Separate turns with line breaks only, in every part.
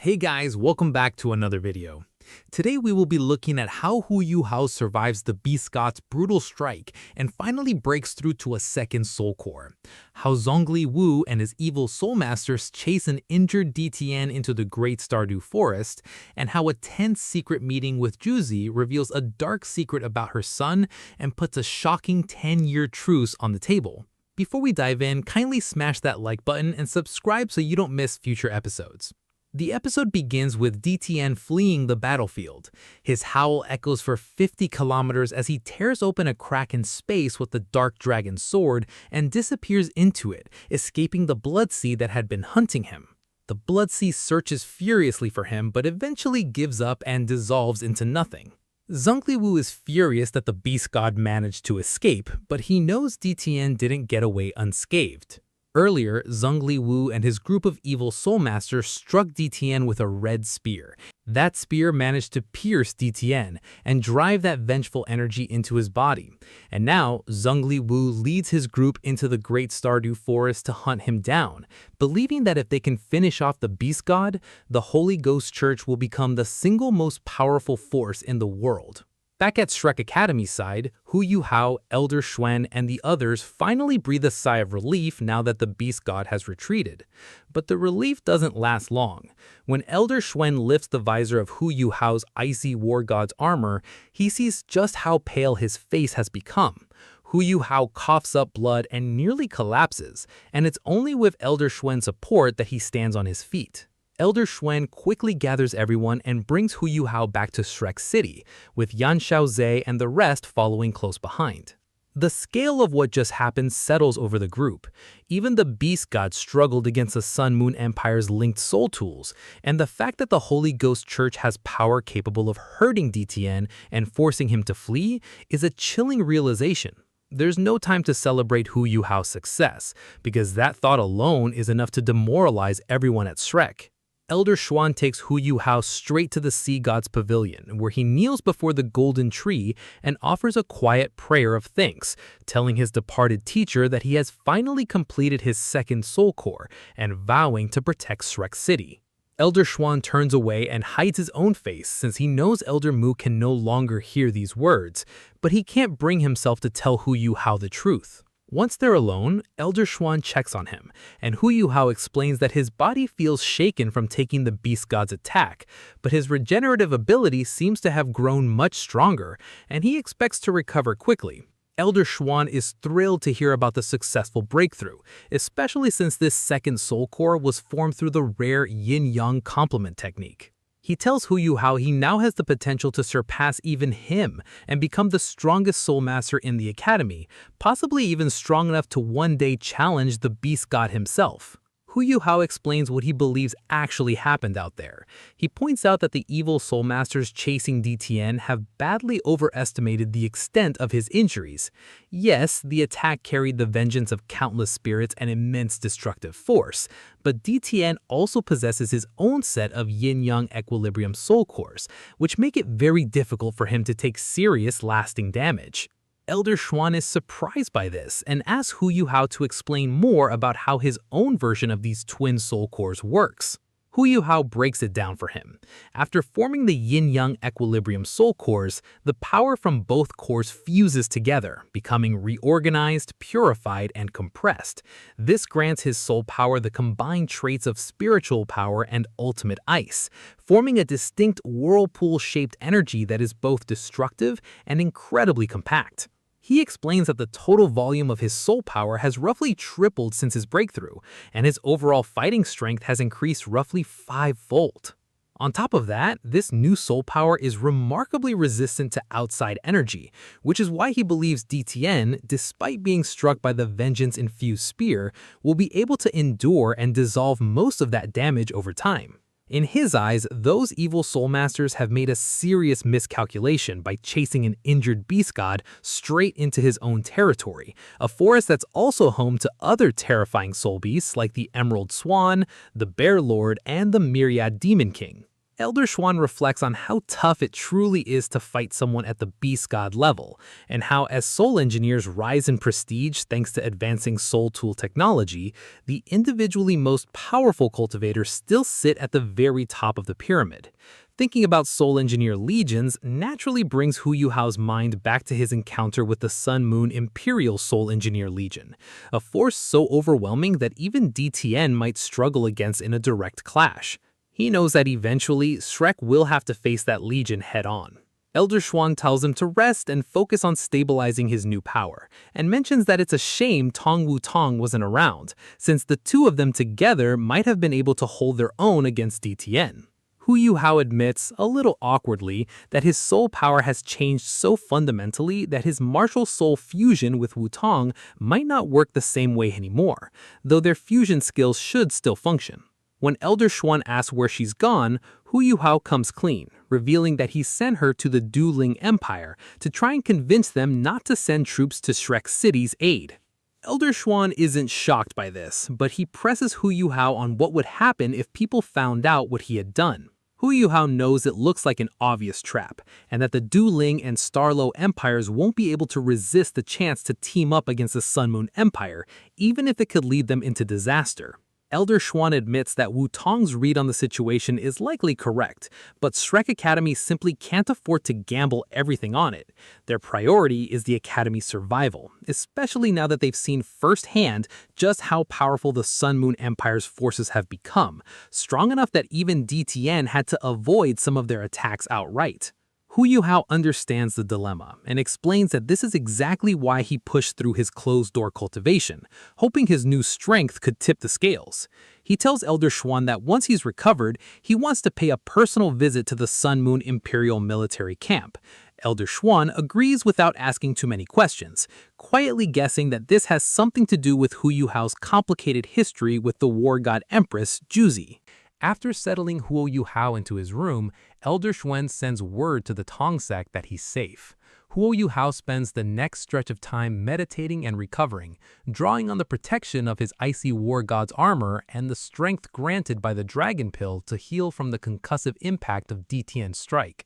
Hey guys, welcome back to another video. Today we will be looking at how Hu Yu Hao survives the Beast God's brutal strike and finally breaks through to a second soul core. How Zhongli Wu and his evil soul masters chase an injured DTN into the Great Stardew Forest, and how a tense secret meeting with Juzi reveals a dark secret about her son and puts a shocking 10-year truce on the table. Before we dive in, kindly smash that like button and subscribe so you don't miss future episodes. The episode begins with DTN fleeing the battlefield. His howl echoes for 50 kilometers as he tears open a crack in space with the Dark Dragon sword and disappears into it, escaping the Blood Sea that had been hunting him. The Blood Sea searches furiously for him but eventually gives up and dissolves into nothing. Zhongli Wu is furious that the Beast God managed to escape, but he knows DTN didn't get away unscathed. Earlier, Zhongli Wu and his group of evil soul masters struck DTN with a red spear. That spear managed to pierce DTN and drive that vengeful energy into his body. And now, Zhongli Wu leads his group into the Great Stardew Forest to hunt him down, believing that if they can finish off the Beast God, the Holy Ghost Church will become the single most powerful force in the world. Back at Shrek Academy's side, Hu Yu Hao, Elder Xuan, and the others finally breathe a sigh of relief now that the Beast God has retreated. But the relief doesn't last long. When Elder Xuan lifts the visor of Hu Yu Hao's icy war god's armor, he sees just how pale his face has become. Hu Yu Hao coughs up blood and nearly collapses, and it's only with Elder Xuan's support that he stands on his feet. Elder Xuan quickly gathers everyone and brings Hu Yu Hao back to Shrek City, with Yan Xiaozhe and the rest following close behind. The scale of what just happened settles over the group. Even the Beast God struggled against the Sun Moon Empire's linked soul tools, and the fact that the Holy Ghost Church has power capable of hurting DTN and forcing him to flee is a chilling realization. There's no time to celebrate Hu Yu Hao's success, because that thought alone is enough to demoralize everyone at Shrek. Elder Xuan takes Hu Yu Hao straight to the Sea God's Pavilion, where he kneels before the golden tree and offers a quiet prayer of thanks, telling his departed teacher that he has finally completed his second soul core and vowing to protect Shrek City. Elder Xuan turns away and hides his own face since he knows Elder Mu can no longer hear these words, but he can't bring himself to tell Hu Yu Hao the truth. Once they're alone, Elder Xuan checks on him, and Hu Yu Hao explains that his body feels shaken from taking the Beast God's attack, but his regenerative ability seems to have grown much stronger, and he expects to recover quickly. Elder Xuan is thrilled to hear about the successful breakthrough, especially since this second soul core was formed through the rare yin-yang complement technique. He tells Hu Yu Hao he now has the potential to surpass even him and become the strongest soul master in the academy, possibly even strong enough to one day challenge the Beast God himself. Hu Yu Hao explains what he believes actually happened out there. He points out that the evil soul masters chasing DTN have badly overestimated the extent of his injuries. Yes, the attack carried the vengeance of countless spirits and immense destructive force, but DTN also possesses his own set of yin-yang equilibrium soul cores, which make it very difficult for him to take serious lasting damage. Elder Xuan is surprised by this and asks Hu Yu Hao to explain more about how his own version of these twin soul cores works. Hu Yu Hao breaks it down for him. After forming the yin-yang equilibrium soul cores, the power from both cores fuses together, becoming reorganized, purified, and compressed. This grants his soul power the combined traits of spiritual power and ultimate ice, forming a distinct whirlpool-shaped energy that is both destructive and incredibly compact. He explains that the total volume of his soul power has roughly tripled since his breakthrough, and his overall fighting strength has increased roughly 5-fold. On top of that, this new soul power is remarkably resistant to outside energy, which is why he believes DTN, despite being struck by the vengeance-infused spear, will be able to endure and dissolve most of that damage over time. In his eyes, those evil soul masters have made a serious miscalculation by chasing an injured beast god straight into his own territory, a forest that's also home to other terrifying soul beasts like the Emerald Swan, the Bear Lord, and the Myriad Demon King. Elder Schwan reflects on how tough it truly is to fight someone at the Beast God level, and how as soul engineers rise in prestige thanks to advancing soul tool technology, the individually most powerful cultivators still sit at the very top of the pyramid. Thinking about soul engineer legions naturally brings Hu Yuhao's mind back to his encounter with the Sun Moon Imperial Soul Engineer Legion, a force so overwhelming that even DTN might struggle against in a direct clash. He knows that eventually, Shrek will have to face that legion head-on. Elder Schwan tells him to rest and focus on stabilizing his new power, and mentions that it's a shame Tong Wu Tong wasn't around, since the two of them together might have been able to hold their own against DTN. Hu Yuhao admits, a little awkwardly, that his soul power has changed so fundamentally that his martial soul fusion with Wu Tong might not work the same way anymore, though their fusion skills should still function. When Elder Schwan asks where she's gone, Hu Yuhao comes clean, revealing that he sent her to the Du Ling Empire to try and convince them not to send troops to Shrek City's aid. Elder Schwan isn't shocked by this, but he presses Hu Yuhao on what would happen if people found out what he had done. Hu Yuhao knows it looks like an obvious trap, and that the Du Ling and Starlo empires won't be able to resist the chance to team up against the Sun Moon Empire, even if it could lead them into disaster. Elder Schwan admits that Wu Tong's read on the situation is likely correct, but Shrek Academy simply can't afford to gamble everything on it. Their priority is the Academy's survival, especially now that they've seen firsthand just how powerful the Sun Moon Empire's forces have become, strong enough that even DTN had to avoid some of their attacks outright. Hu Yuhao understands the dilemma and explains that this is exactly why he pushed through his closed-door cultivation, hoping his new strength could tip the scales. He tells Elder Schwan that once he's recovered, he wants to pay a personal visit to the Sun Moon Imperial military camp. Elder Schwan agrees without asking too many questions, quietly guessing that this has something to do with Hu Yuhao's complicated history with the war god Empress Juzi. After settling Hu Yuhao into his room, Elder Schwan sends word to the Tong sect that he's safe. Hu Yuhao spends the next stretch of time meditating and recovering, drawing on the protection of his icy war god's armor and the strength granted by the dragon pill to heal from the concussive impact of DTN's strike.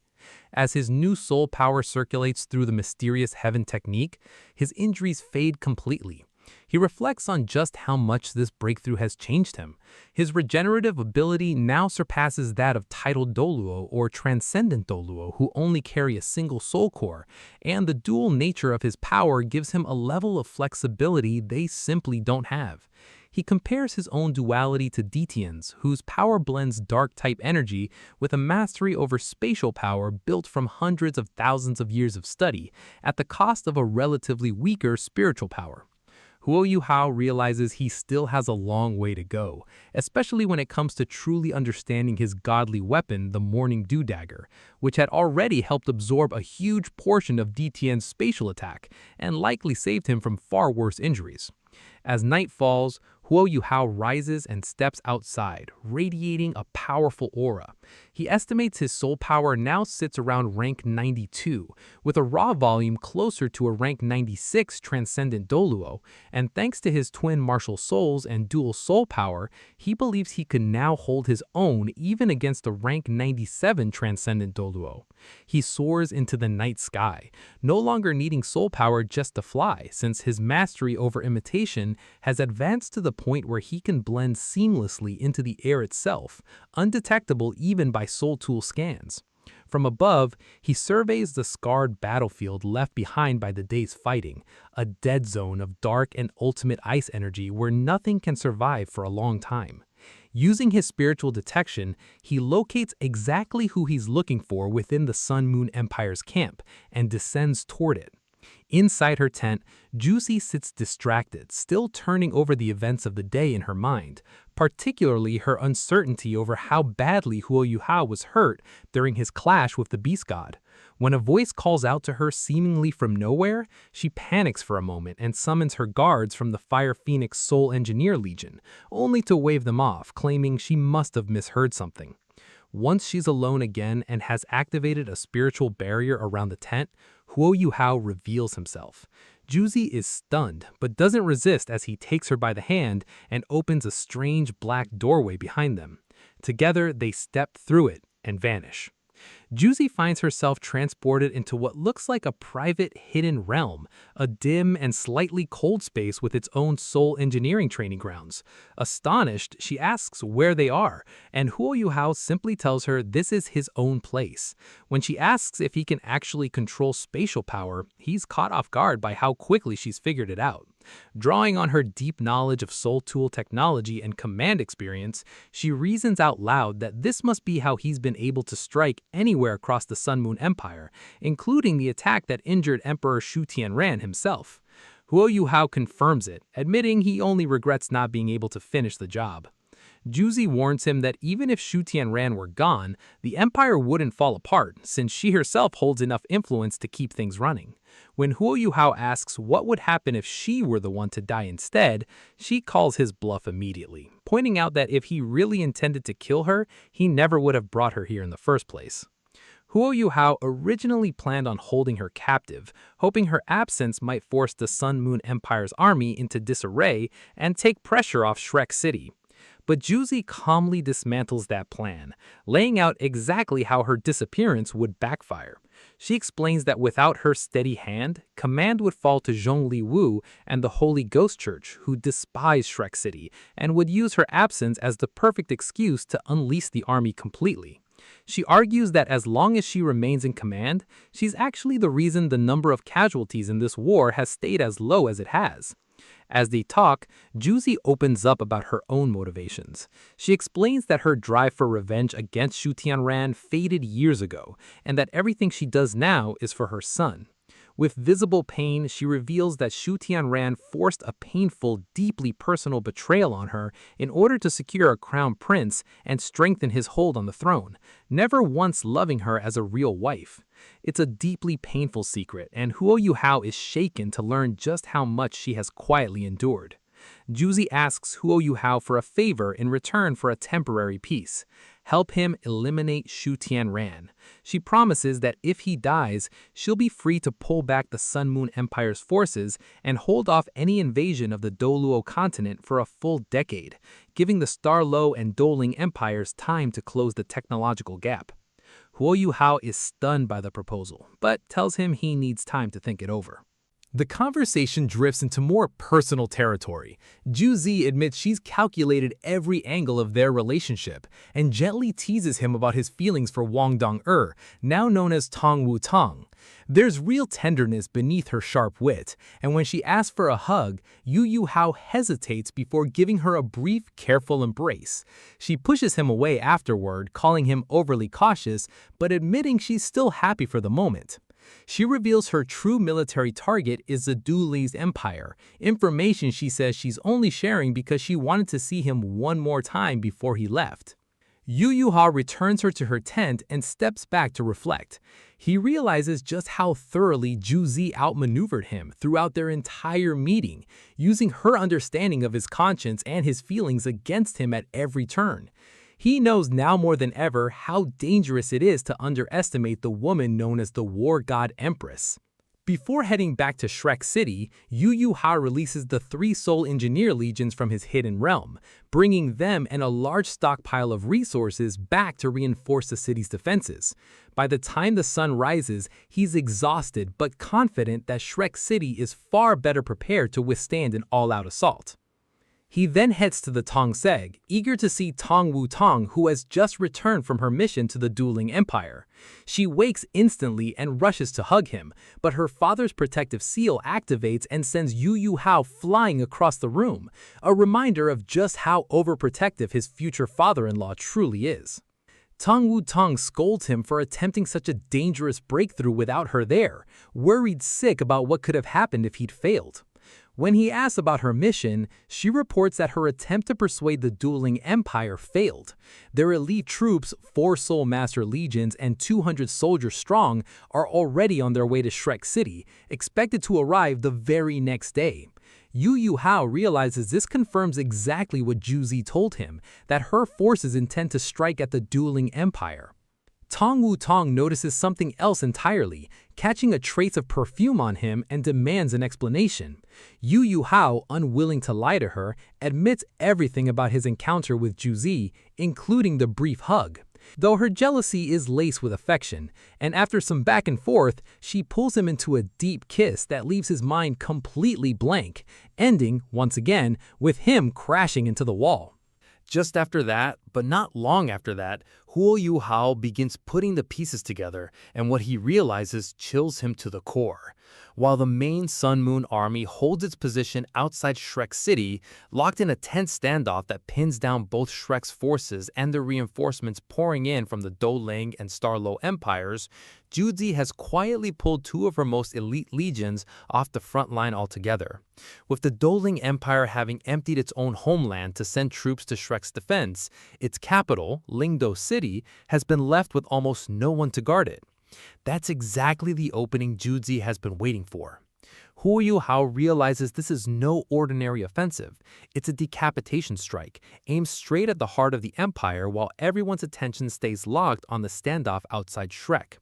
As his new soul power circulates through the mysterious heaven technique, his injuries fade completely. He reflects on just how much this breakthrough has changed him. His regenerative ability now surpasses that of titled Doluo or transcendent Doluo who only carry a single soul core, and the dual nature of his power gives him a level of flexibility they simply don't have. He compares his own duality to DTN's, whose power blends dark-type energy with a mastery over spatial power built from hundreds of thousands of years of study, at the cost of a relatively weaker spiritual power. Hu Yuhao realizes he still has a long way to go, especially when it comes to truly understanding his godly weapon, the Morning Dew Dagger, which had already helped absorb a huge portion of DTN's spatial attack and likely saved him from far worse injuries. As night falls, Hu Yuhao rises and steps outside, radiating a powerful aura. He estimates his soul power now sits around rank 92, with a raw volume closer to a rank 96 Transcendent Doluo, and thanks to his twin martial souls and dual soul power, he believes he can now hold his own even against the rank 97 Transcendent Doluo. He soars into the night sky, no longer needing soul power just to fly, since his mastery over imitation has advanced to the point where he can blend seamlessly into the air itself, undetectable even by soul tool scans. From above, he surveys the scarred battlefield left behind by the day's fighting, a dead zone of dark and ultimate ice energy where nothing can survive for a long time. Using his spiritual detection, he locates exactly who he's looking for within the Sun Moon Empire's camp and descends toward it. Inside her tent, Juzi sits distracted, still turning over the events of the day in her mind, particularly her uncertainty over how badly Hu Yuhao was hurt during his clash with the Beast God. When a voice calls out to her seemingly from nowhere, she panics for a moment and summons her guards from the Fire Phoenix Soul Engineer Legion, only to wave them off, claiming she must have misheard something. Once she's alone again and has activated a spiritual barrier around the tent, Hu Yuhao reveals himself. Juzi is stunned, but doesn't resist as he takes her by the hand and opens a strange black doorway behind them. Together, they step through it, and vanish. Juzi finds herself transported into what looks like a private, hidden realm, a dim and slightly cold space with its own Seoul engineering training grounds. Astonished, she asks where they are, and Huo Yuhao simply tells her this is his own place. When she asks if he can actually control spatial power, he's caught off guard by how quickly she's figured it out. Drawing on her deep knowledge of Soul Tool technology and command experience, she reasons out loud that this must be how he's been able to strike anywhere across the Sun Moon Empire, including the attack that injured Emperor Shu Tianran himself. Huo Yuhao confirms it, admitting he only regrets not being able to finish the job. Juzi warns him that even if Shu Tianran were gone, the empire wouldn't fall apart, since she herself holds enough influence to keep things running. When Huo Yuhao asks what would happen if she were the one to die instead, she calls his bluff immediately, pointing out that if he really intended to kill her, he never would have brought her here in the first place. Huo Yuhao originally planned on holding her captive, hoping her absence might force the Sun Moon Empire's army into disarray and take pressure off Shrek City. But Juzi calmly dismantles that plan, laying out exactly how her disappearance would backfire. She explains that without her steady hand, command would fall to Zhongli Wu and the Holy Ghost Church, who despise Shrek City, and would use her absence as the perfect excuse to unleash the army completely. She argues that as long as she remains in command, she's actually the reason the number of casualties in this war has stayed as low as it has. As they talk, Juzi opens up about her own motivations. She explains that her drive for revenge against Shu Tianran faded years ago, and that everything she does now is for her son. With visible pain, she reveals that Shu Tianran forced a painful, deeply personal betrayal on her in order to secure a crown prince and strengthen his hold on the throne, never once loving her as a real wife. It's a deeply painful secret, and Huo Yuhao is shaken to learn just how much she has quietly endured. Juzi asks Huo Yuhao for a favor in return for a temporary peace. Help him eliminate Shu Tianran. She promises that if he dies, she'll be free to pull back the Sun Moon Empire's forces and hold off any invasion of the Doluo continent for a full decade, giving the Starlo and Doling empires time to close the technological gap. Huo Yuhao is stunned by the proposal, but tells him he needs time to think it over. The conversation drifts into more personal territory. Juzi admits she's calculated every angle of their relationship and gently teases him about his feelings for Wang Dong-er, now known as Tong Wu Tong. There's real tenderness beneath her sharp wit, and when she asks for a hug, Yu Yuhao hesitates before giving her a brief, careful embrace. She pushes him away afterward, calling him overly cautious, but admitting she's still happy for the moment. She reveals her true military target is the Dulese Empire, information she says she's only sharing because she wanted to see him one more time before he left. Yu Yuhao returns her to her tent and steps back to reflect. He realizes just how thoroughly Juzi outmaneuvered him throughout their entire meeting, using her understanding of his conscience and his feelings against him at every turn. He knows now more than ever how dangerous it is to underestimate the woman known as the War God Empress. Before heading back to Shrek City, Yu Yuhao releases the 3 Soul Engineer Legions from his hidden realm, bringing them and a large stockpile of resources back to reinforce the city's defenses. By the time the sun rises, he's exhausted but confident that Shrek City is far better prepared to withstand an all-out assault. He then heads to the Tongseg, eager to see Tong Wu Tong, who has just returned from her mission to the Dueling Empire. She wakes instantly and rushes to hug him, but her father's protective seal activates and sends Yu Yuhao flying across the room, a reminder of just how overprotective his future father-in-law truly is. Tong Wu Tong scolds him for attempting such a dangerous breakthrough without her there, worried sick about what could have happened if he'd failed. When he asks about her mission, she reports that her attempt to persuade the Dueling Empire failed. Their elite troops, 4 Soul Master Legions and 200 soldiers strong, are already on their way to Shrek City, expected to arrive the very next day. Yu Yuhao realizes this confirms exactly what Juzi told him, that her forces intend to strike at the Dueling Empire. Tong Wu Tong notices something else entirely, catching a trace of perfume on him and demands an explanation. Yu Yuhao, unwilling to lie to her, admits everything about his encounter with Juzi, including the brief hug. though her jealousy is laced with affection, and after some back and forth, she pulls him into a deep kiss that leaves his mind completely blank, ending, once again, with him crashing into the wall.
Just after that, but not long after that, Huo Yu Hao begins putting the pieces together, and what he realizes chills him to the core. While the main Sun Moon army holds its position outside Shrek City, locked in a tense standoff that pins down both Shrek's forces and the reinforcements pouring in from the Douling and Starlo empires, Juzi has quietly pulled two of her most elite legions off the front line altogether. With the Douling Empire having emptied its own homeland to send troops to Shrek's defense, its capital, Lingdo City, has been left with almost no one to guard it. That's exactly the opening Juzi has been waiting for. Huo Yu Hao realizes this is no ordinary offensive. It's a decapitation strike, aimed straight at the heart of the empire while everyone's attention stays locked on the standoff outside Shrek.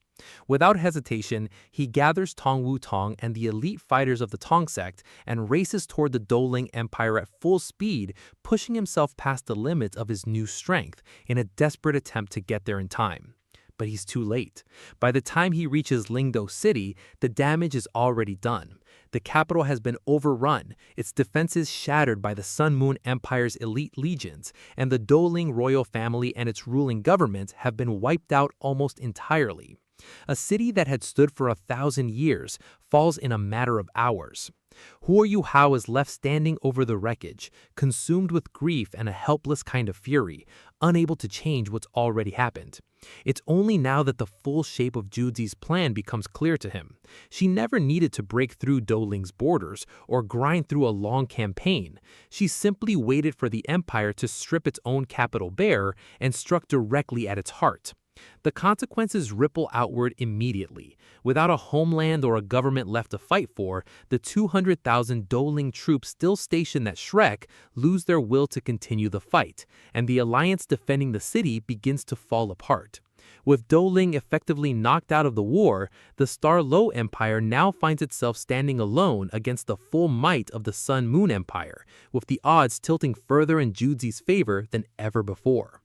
Without hesitation, he gathers Tong Wu Tong and the elite fighters of the Tong sect and races toward the Douling Empire at full speed, pushing himself past the limits of his new strength in a desperate attempt to get there in time. But he's too late. By the time he reaches Lingdo City, the damage is already done. The capital has been overrun, its defenses shattered by the Sun Moon Empire's elite legions, and the Douling royal family and its ruling government have been wiped out almost entirely. A city that had stood for 1,000 years falls in a matter of hours. Huo Yu Hao is left standing over the wreckage, consumed with grief and a helpless kind of fury, unable to change what's already happened. It's only now that the full shape of Juzi's plan becomes clear to him. She never needed to break through Douling's borders or grind through a long campaign. She simply waited for the empire to strip its own capital bare and struck directly at its heart. The consequences ripple outward immediately. Without a homeland or a government left to fight for, the 200,000 Douling troops still stationed at Shrek lose their will to continue the fight, and the alliance defending the city begins to fall apart. With Douling effectively knocked out of the war, the Starlo Empire now finds itself standing alone against the full might of the Sun Moon Empire, with the odds tilting further in Juzi's favor than ever before.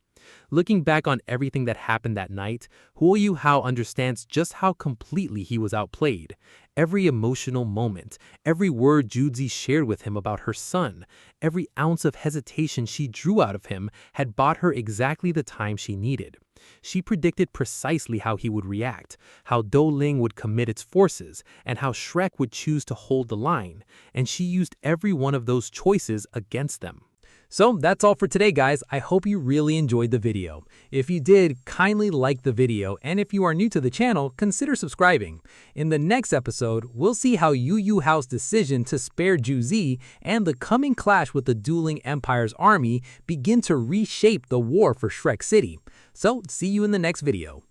Looking back on everything that happened that night, Huo Yu Hao understands just how completely he was outplayed. Every emotional moment, every word Juzi shared with him about her son, every ounce of hesitation she drew out of him had bought her exactly the time she needed. She predicted precisely how he would react, how Douling would commit its forces, and how Shrek would choose to hold the line, and she used every one of those choices against them. So that's all for today, guys. I hope you really enjoyed the video. If you did, kindly like the video, and if you are new to the channel, consider subscribing. In the next episode, we'll see how Yu Yu Hao's decision to spare Juzi and the coming clash with the Douling Empire's army begin to reshape the war for Shrek City. So see you in the next video.